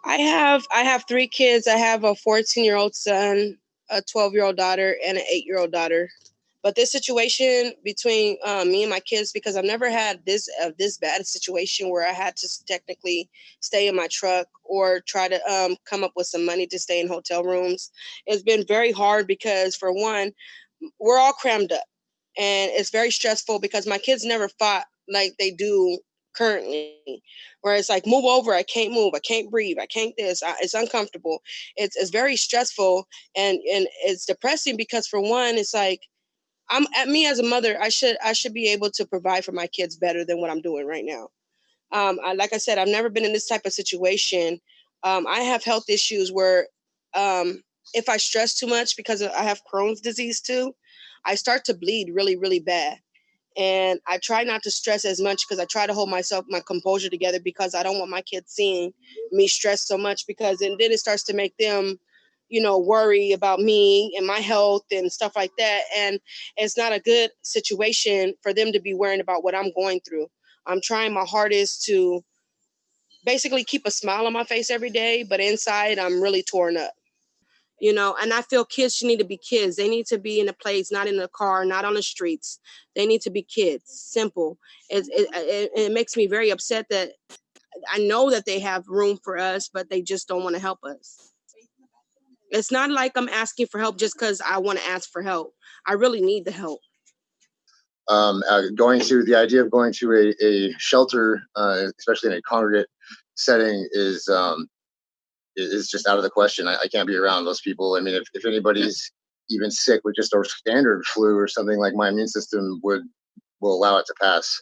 I have three kids. I have a 14-year-old son, a 12-year-old daughter, and an 8-year-old daughter. But this situation between me and my kids, because I've never had this bad a situation where I had to technically stay in my truck or try to come up with some money to stay in hotel rooms. It's been very hard because, for one, we're all crammed up, and it's very stressful because my kids never fought like they do currently, where it's like, move over, I can't move, I can't breathe, I can't it's uncomfortable. It's very stressful, and it's depressing because, for one, it's like, I'm at me as a mother, I should be able to provide for my kids better than what I'm doing right now. Like I said, I've never been in this type of situation. I have health issues where, if I stress too much, because I have Crohn's disease too, I start to bleed really, really bad. And I try not to stress as much because I try to hold my composure together, because I don't want my kids seeing me stress so much, because and then it starts to make them, worry about me and my health and stuff like that. And it's not a good situation for them to be worrying about what I'm going through. I'm trying my hardest to basically keep a smile on my face every day, but inside I'm really torn up. And I feel kids should need to be kids. They need to be in a place, not in a car, not on the streets. They need to be kids. Simple. It makes me very upset that I know that they have room for us, but they just don't want to help us. It's not like I'm asking for help just because I want to ask for help. I really need the help. Going to the idea of going to a shelter, especially in a congregate setting, is just out of the question. I can't be around those people. I mean, if anybody's even sick with just a standard flu or something, like, my immune system will allow it to pass.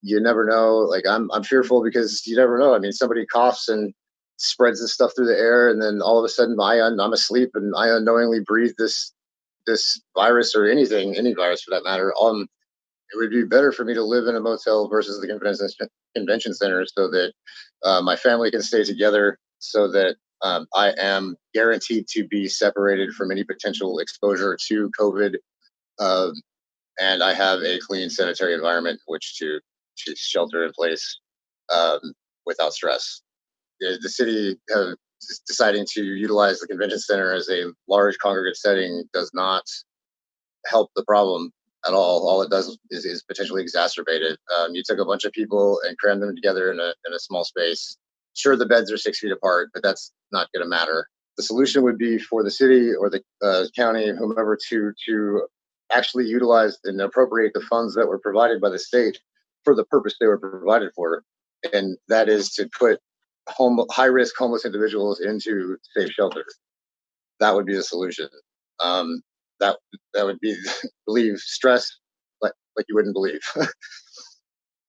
You never know. Like, I'm fearful because you never know. I mean, somebody coughs and spreads this stuff through the air, and then all of a sudden I'm asleep and I unknowingly breathe this virus, or any virus for that matter. It would be better for me to live in a motel versus the convention center, so that my family can stay together, so that I am guaranteed to be separated from any potential exposure to COVID, um, and I have a clean sanitary environment in which to shelter in place, um, without stress. The city deciding to utilize the convention center as a large congregate setting does not help the problem at all. All it does is potentially exacerbate it. You took a bunch of people and crammed them together in a small space. Sure, the beds are 6 feet apart, but that's not going to matter. The solution would be for the city or the county, whomever, to actually utilize and appropriate the funds that were provided by the state for the purpose they were provided for, and that is to put high risk homeless individuals into safe shelters. That would be the solution. Um, that that would be relieve stress like you wouldn't believe.